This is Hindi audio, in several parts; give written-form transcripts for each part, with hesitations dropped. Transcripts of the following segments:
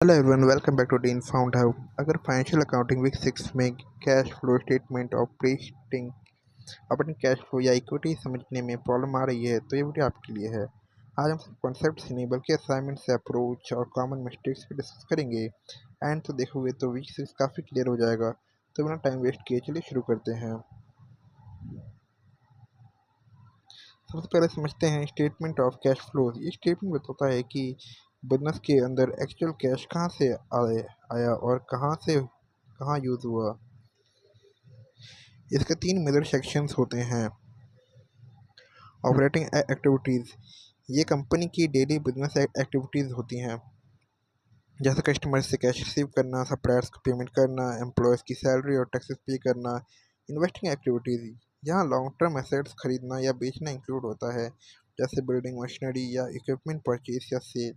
Hello everyone, welcome back to dean found how. अगर फाइनेंशियल अकाउंटिंग वीक 6 में कैश फ्लो स्टेटमेंट ऑपरेटिंग अपनी कैश फ्लो या इक्विटी समझने में प्रॉब्लम आ रही है तो ये वीडियो आपके लिए है। आज हम सिर्फ कॉन्सेप्ट से नहीं बल्कि असाइनमेंट से अप्रोच और कॉमन मिस्टेक्स भी डिस्कस करेंगे। एंड तो देखोगे तो वीक 6 काफ़ी क्लियर हो जाएगा। तो बिना टाइम वेस्ट किए चलिए शुरू करते हैं। सबसे पहले समझते हैं स्टेटमेंट ऑफ कैश फ्लो। ये स्टेटमेंट बताता है कि बिजनेस के अंदर एक्चुअल कैश कहाँ से आया और कहाँ यूज़ हुआ। इसके तीन मेजर सेक्शंस होते हैं। ऑपरेटिंग एक्टिविटीज़, ये कंपनी की डेली बिजनेस एक्टिविटीज़ होती हैं, जैसे कस्टमर से कैश रिसीव करना, सप्लायर्स को पेमेंट करना, एम्प्लॉयज़ की सैलरी और टैक्सेस पे करना। इन्वेस्टिंग एक्टिविटीज़, यहाँ लॉन्ग टर्म एसेट्स खरीदना या बेचना इंक्लूड होता है, जैसे बिल्डिंग, मशीनरी या इक्विपमेंट परचेज या सेल।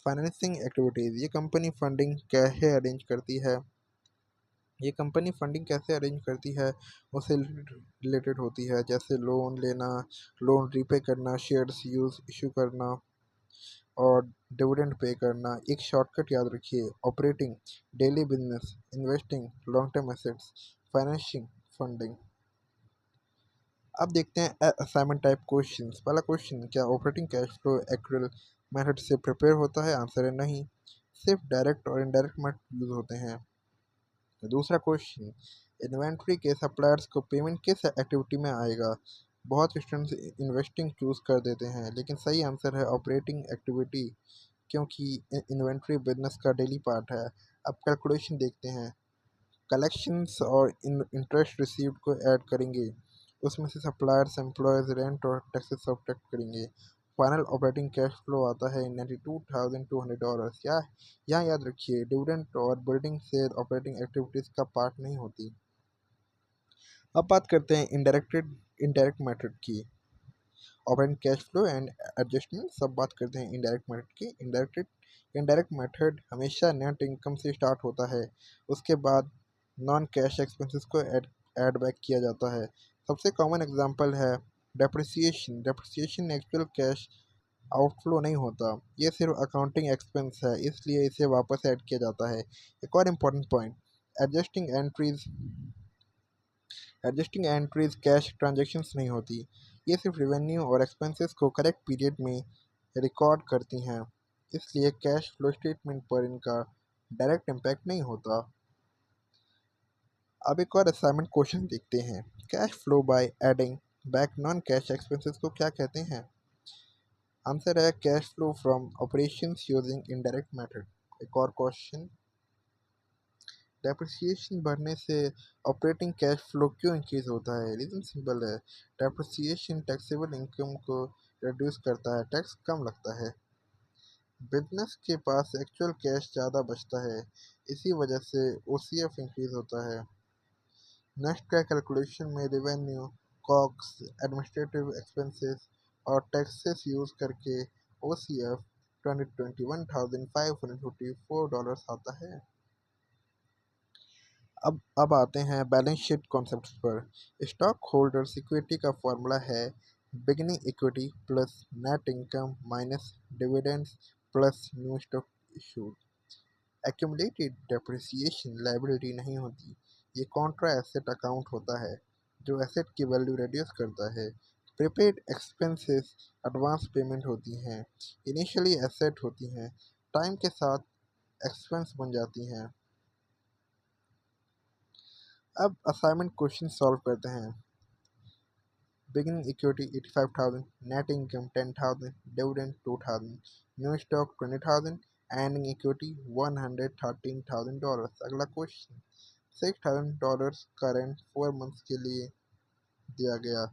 फाइनेंसिंग एक्टिविटीज़, ये कंपनी फंडिंग कैसे अरेंज करती है उससे रिलेटेड होती है, जैसे लोन लेना, लोन रीपे करना, शेयर्स यूज इशू करना और डिविडेंड पे करना। एक शॉर्टकट याद रखिए, operating daily business, investing long term assets, financing funding. अब देखते हैं असाइनमेंट टाइप क्वेश्चंस। पहला क्वेश्चन, क्या operating cash flow actual method से प्रिपेयर होता है? आंसर है नहीं, सिर्फ डायरेक्ट और इनडायरेक्ट मेथड यूज होते हैं। दूसरा क्वेश्चन, इन्वेंट्री के सप्लायर्स को पेमेंट किस एक्टिविटी में आएगा? बहुत स्टूडेंट्स इन्वेस्टिंग चूज कर देते हैं, लेकिन सही आंसर है ऑपरेटिंग एक्टिविटी, क्योंकि इन्वेंट्री बिजनेस का डेली पार्ट है। अब कैलकुलेशन देखते हैं। कलेक्शंस और इंटरेस्ट रिसीव्ड को ऐड करेंगे, उसमें से सप्लायर्स, एम्प्लॉयज़, रेंट और टैक्सेस सब्ट्रैक्ट करेंगे। फाइनल ऑपरेटिंग कैश फ्लो आता है $92,200। यहाँ याद रखिए, डिविडेंड और बिल्डिंग से ऑपरेटिंग एक्टिविटीज़ का पार्ट नहीं होती। अब बात करते हैं इनडायरेक्ट मेथड की, operating cash flow and adjustment. सब बात करते हैं इनडायरेक्ट मेथड की। इनडायरेक्ट मेथड हमेशा नेट इनकम से स्टार्ट होता है, उसके बाद नॉन कैश एक्सपेंसेस को ऐड बैक किया जाता है। सबसे कॉमन एग्जांपल है डेप्रिसिएशन एक्चुअल कैश आउटफ्लो नहीं होता, ये सिर्फ अकाउंटिंग एक्सपेंस है, इसलिए इसे वापस ऐड किया जाता है। एक और important point, adjusting entries adjusting entries cash transactions नहीं होती, ये सिर्फ रेवेन्यू और एक्सपेंसेस को करेक्ट पीरियड में रिकॉर्ड करती हैं, इसलिए कैश फ्लो स्टेटमेंट पर इनका डायरेक्ट इम्पैक्ट नहीं होता। अब एक और असाइनमेंट क्वेश्चन देखते हैं। Cash flow by adding back non cash expenses को क्या कहते हैं? आंसर है cash flow from operations using indirect method. एक और क्वेश्चन, डेप्रिसिएशन बढ़ने से ऑपरेटिंग कैश फ्लो क्यों इंक्रीज होता है? रीज़न सिंपल है, डेप्रिसिएशन टैक्सेबल इनकम को रिड्यूस करता है, टैक्स कम लगता है। बिजनेस के पास एक्चुअल कैश ज़्यादा बचता है, इसी वजह से ओसीएफ इंक्रीज होता है। नेक्स्ट का कैलकुलेशन में रेवेन्यू, कॉक्स, एडमिनिस्ट्रेटिव एक्सपेंसेस और टैक्सेस यूज़ करके ओसीएफ $21,554 आता है। अब आते हैं बैलेंस शीट कॉन्सेप्ट्स पर। स्टॉक होल्डर्स इक्विटी का फॉर्मूला है beginning equity plus net income minus dividends plus new stock issued. Accumulated depreciation liability नहीं होती, ये कॉन्ट्रा एसेट अकाउंट होता है जो एसेट की वैल्यू रिड्यूस करता है। प्रीपेड एक्सपेंसेस एडवांस पेमेंट होती हैं, इनिशियली एसेट होती हैं, टाइम के साथ एक्सपेंस बन जाती हैं। अब असाइनमेंट क्वेश्चन सॉल्व करते हैं। Beginning equity 85,000, net income 10,000, dividend 2,000, new stock 20,000, ending equity $113,000। अगला क्वेश्चन, $6,000 का रेंट 4 मंथ्स के लिए दिया गया,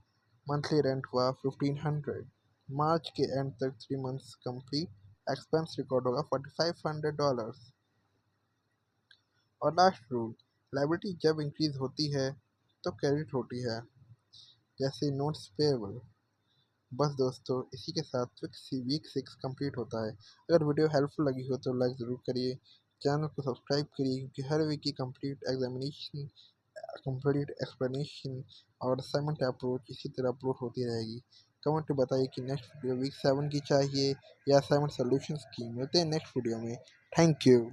मंथली रेंट हुआ 1,500। मार्च के एंड तक 3 मंथ्स कंप्लीट, एक्सपेंस रिकॉर्ड होगा $4,500। और लास्ट रूल, लायबिलिटी जब इंक्रीज होती है तो क्रेडिट होती है, जैसे नोट्स पेएबल। बस दोस्तों, इसी के साथ वीक 6 कंप्लीट होता है। अगर वीडियो हेल्पफुल लगी हो तो लाइक ज़रूर करिए, चैनल को सब्सक्राइब करिए, क्योंकि हर वीक की कंप्लीट एक्सप्लेनेशन और असाइनमेंट अप्रोच इसी तरह अपलोड होती रहेगी। कमेंट में बताइए कि नेक्स्ट वीडियो वीक 7 की चाहिए या असाइनमेंट सॉल्यूशंस की। मिलते हैं नेक्स्ट वीडियो में। Thank you.